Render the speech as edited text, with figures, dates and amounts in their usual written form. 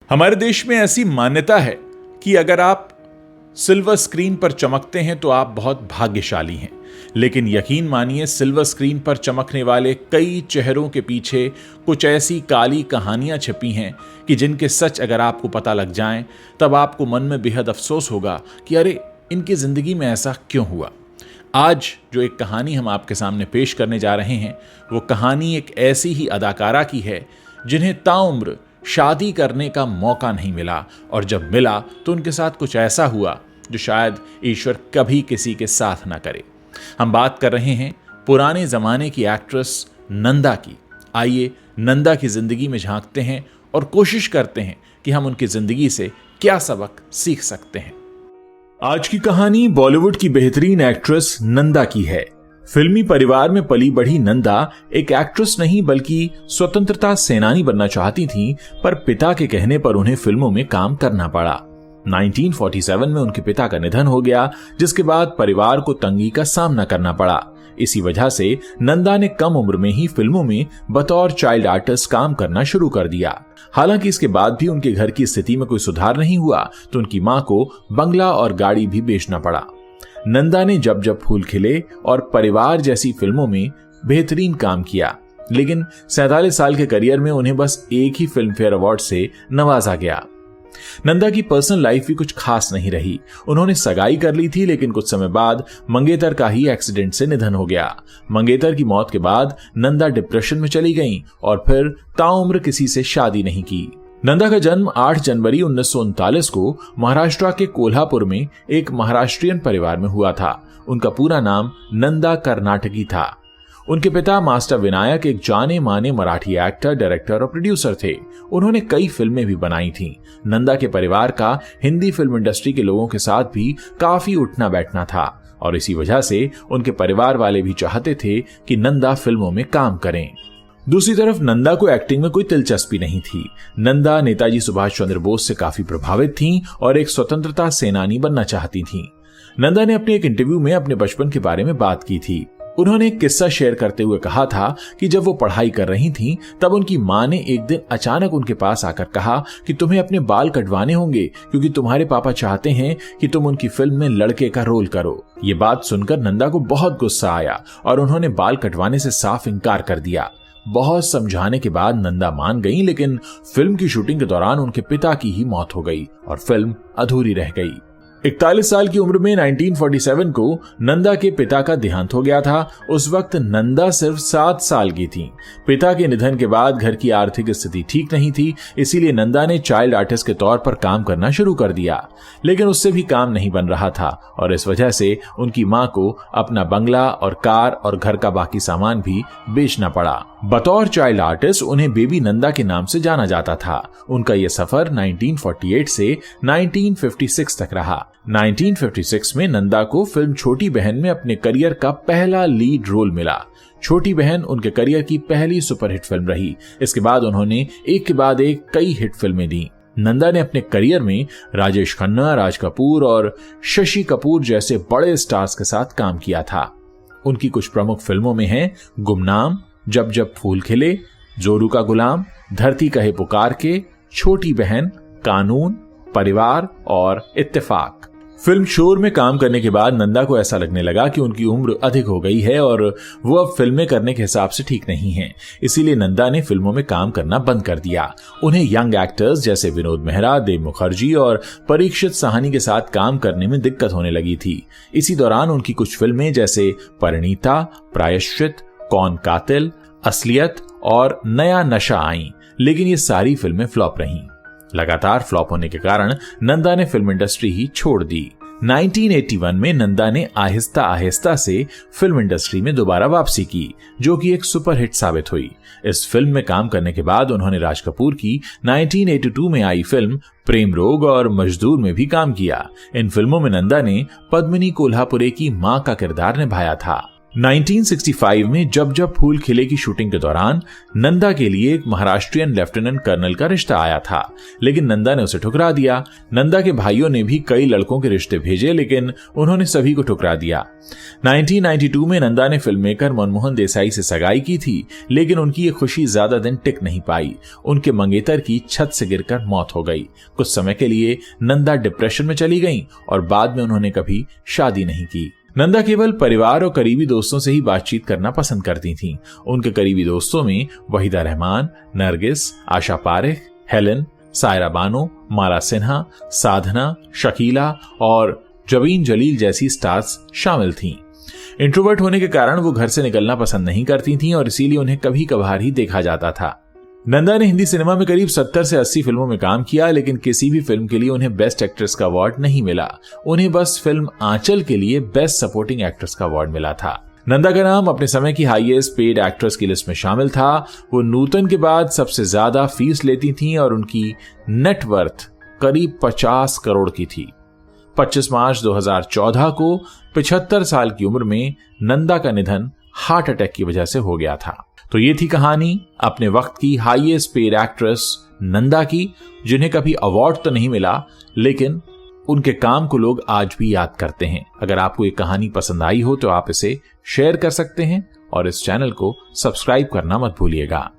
हमारे देश में ऐसी मान्यता है कि अगर आप सिल्वर स्क्रीन पर चमकते हैं तो आप बहुत भाग्यशाली हैं। लेकिन यकीन मानिए, सिल्वर स्क्रीन पर चमकने वाले कई चेहरों के पीछे कुछ ऐसी काली कहानियां छिपी हैं कि जिनके सच अगर आपको पता लग जाएं तब आपको मन में बेहद अफसोस होगा कि अरे, इनकी जिंदगी में ऐसा क्यों हुआ। आज जो एक कहानी हम आपके सामने पेश करने जा रहे हैं, वो कहानी एक ऐसी ही अदाकारा की है जिन्हें ताउम्र शादी करने का मौका नहीं मिला, और जब मिला तो उनके साथ कुछ ऐसा हुआ जो शायद ईश्वर कभी किसी के साथ ना करे। हम बात कर रहे हैं पुराने जमाने की एक्ट्रेस नंदा की। आइए नंदा की जिंदगी में झांकते हैं और कोशिश करते हैं कि हम उनकी जिंदगी से क्या सबक सीख सकते हैं। आज की कहानी बॉलीवुड की बेहतरीन एक्ट्रेस नंदा की है। फिल्मी परिवार में पली बढ़ी नंदा एक एक्ट्रेस नहीं बल्कि स्वतंत्रता सेनानी बनना चाहती थीं, पर पिता के कहने पर उन्हें फिल्मों में काम करना पड़ा। 1947 में उनके पिता का निधन हो गया, जिसके बाद परिवार को तंगी का सामना करना पड़ा। इसी वजह से नंदा ने कम उम्र में ही फिल्मों में बतौर चाइल्ड आर्टिस्ट काम करना शुरू कर दिया। हालांकि इसके बाद भी उनके घर की स्थिति में कोई सुधार नहीं हुआ तो उनकी मां को बंगला और गाड़ी भी बेचना पड़ा। नंदा ने जब जब फूल खिले और परिवार जैसी फिल्मों में बेहतरीन काम किया, लेकिन 47 साल के करियर में उन्हें बस एक ही फिल्म फेयर अवार्ड से नवाजा गया। नंदा की पर्सनल लाइफ भी कुछ खास नहीं रही। उन्होंने सगाई कर ली थी, लेकिन कुछ समय बाद मंगेतर का ही एक्सीडेंट से निधन हो गया। मंगेतर की मौत के बाद नंदा डिप्रेशन में चली गईं और फिर ताउम्र किसी से शादी नहीं की। नंदा का जन्म 8 जनवरी 1939 को महाराष्ट्र के कोल्हापुर में एक महाराष्ट्रियन परिवार में हुआ था। उनका पूरा नाम नंदा कर्नाटकी था। उनके पिता मास्टर विनायक एक जाने माने मराठी एक्टर, डायरेक्टर और प्रोड्यूसर थे। उन्होंने कई फिल्में भी बनाई थीं। नंदा के परिवार का हिंदी फिल्म इंडस्ट्री के लोगों के साथ भी काफी उठना बैठना था, और इसी वजह से उनके परिवार वाले भी चाहते थे कि नंदा फिल्मों में काम करें। दूसरी तरफ नंदा को एक्टिंग में कोई दिलचस्पी नहीं थी। नंदा नेताजी सुभाष चंद्र बोस से काफी प्रभावित थीं और एक स्वतंत्रता सेनानी बनना चाहती थीं। नंदा ने अपने एक इंटरव्यू में अपने बचपन के बारे में बात की थी। उन्होंने एक किस्सा शेयर करते हुए कहा था कि जब वो पढ़ाई कर रही थीं, तब उनकी मां ने एक दिन अचानक उनके पास आकर कहा कि तुम्हें अपने बाल कटवाने होंगे क्योंकि तुम्हारे पापा चाहते हैं कि तुम उनकी फिल्म में लड़के का रोल करो। ये बात सुनकर नंदा को बहुत गुस्सा आया और उन्होंने बाल कटवाने से साफ इनकार कर दिया। बहुत समझाने के बाद नंदा मान गई, लेकिन फिल्म की शूटिंग के दौरान उनके पिता की ही मौत हो गई और फिल्म अधूरी रह गई। 41 साल की उम्र में 1947 को नंदा के पिता का देहांत हो गया था। उस वक्त नंदा सिर्फ 7 साल की थी। पिता के निधन के बाद घर की आर्थिक स्थिति ठीक नहीं थी, इसीलिए नंदा ने चाइल्ड आर्टिस्ट के तौर पर काम करना शुरू कर दिया, लेकिन उससे भी काम नहीं बन रहा था और इस वजह से उनकी मां को अपना बंगला और कार और घर का बाकी सामान भी बेचना पड़ा। बतौर चाइल्ड आर्टिस्ट उन्हें बेबी नंदा के नाम से जाना जाता था। उनका यह सफर 1948 से 1956 तक रहा। 1956 में नंदा को फिल्म छोटी बहन में अपने करियर का पहला लीड रोल मिला। छोटी बहन उनके करियर की पहली सुपरहिट फिल्म रही। इसके बाद उन्होंने एक के बाद एक कई हिट फिल्में दी। नंदा ने अपने करियर में राजेश खन्ना, राज कपूर और शशि कपूर जैसे बड़े स्टार्स के साथ काम किया था। उनकी कुछ प्रमुख फिल्मों में हैं गुमनाम, जब जब फूल खिले, जोरू का गुलाम, धरती कहे पुकार के, छोटी बहन, कानून, परिवार और इत्तेफाक। फिल्म शोर में काम करने के बाद नंदा को ऐसा लगने लगा कि उनकी उम्र अधिक हो गई है और वो अब फिल्में करने के हिसाब से ठीक नहीं है। इसीलिए नंदा ने फिल्मों में काम करना बंद कर दिया। उन्हें यंग एक्टर्स जैसे विनोद मेहरा, देव मुखर्जी और परीक्षित साहनी के साथ काम करने में दिक्कत होने लगी थी। इसी दौरान उनकी कुछ फिल्में जैसे परिणीता, प्रायश्चित, कौन कातिल, असलियत और नया नशा आईं, लेकिन ये सारी फिल्में फ्लॉप रहीं। लगातार फ्लॉप होने के कारण नंदा ने फिल्म इंडस्ट्री ही छोड़ दी। 1981 में नंदा ने आहिस्ता आहिस्ता से फिल्म इंडस्ट्री में दोबारा वापसी की, जो कि एक सुपरहिट साबित हुई। इस फिल्म में काम करने के बाद उन्होंने राज कपूर की 1982 में आई फिल्म प्रेम रोग और मजदूर में भी काम किया। इन फिल्मों में नंदा ने पद्मिनी कोल्हापुरे की मां का किरदार निभाया था। 1965 में जब जब फूल खिले की शूटिंग के दौरान नंदा के लिए एक महाराष्ट्रियन लेफ्टिनेंट कर्नल का रिश्ता आया था, लेकिन नंदा ने उसे ठुकरा दिया। नंदा के भाइयों ने भी कई लड़कों के रिश्ते भेजे, लेकिन उन्होंने सभी को ठुकरा दिया। 1992 में नंदा ने फिल्म मेकर मनमोहन देसाई से सगाई की थी, लेकिन उनकी ये खुशी ज्यादा दिन टिक नहीं पाई। उनके मंगेतर की छत से गिरकर मौत हो गई। कुछ समय के लिए नंदा डिप्रेशन में चली गईं और बाद में उन्होंने कभी शादी नहीं की। नंदा केवल परिवार और करीबी दोस्तों से ही बातचीत करना पसंद करती थीं। उनके करीबी दोस्तों में वहीदा रहमान, नरगिस, आशा पारेख, हेलन, सायरा बानो, माला सिन्हा, साधना, शकीला और जबीन जलील जैसी स्टार्स शामिल थीं। इंट्रोवर्ट होने के कारण वो घर से निकलना पसंद नहीं करती थीं और इसीलिए उन्हें कभी कभार ही देखा जाता था। नंदा ने हिंदी सिनेमा में करीब 70 से 80 फिल्मों में काम किया, लेकिन किसी भी फिल्म के लिए उन्हें बेस्ट एक्ट्रेस का अवार्ड नहीं मिला। उन्हें बस फिल्म आंचल के लिए बेस्ट सपोर्टिंग एक्ट्रेस का अवार्ड मिला था। नंदा का नाम अपने समय की हाईएस्ट पेड एक्ट्रेस की लिस्ट में शामिल था। वो नूतन के बाद सबसे ज्यादा फीस लेती थीं और उनकी नेटवर्थ करीब 50 करोड़ की थी। 25 मार्च 2014 को 75 साल की उम्र में नंदा का निधन हार्ट अटैक की वजह से हो गया था। तो ये थी कहानी अपने वक्त की हाईएस्ट पेड एक्ट्रेस नंदा की, जिन्हें कभी अवार्ड तो नहीं मिला, लेकिन उनके काम को लोग आज भी याद करते हैं। अगर आपको ये कहानी पसंद आई हो तो आप इसे शेयर कर सकते हैं और इस चैनल को सब्सक्राइब करना मत भूलिएगा।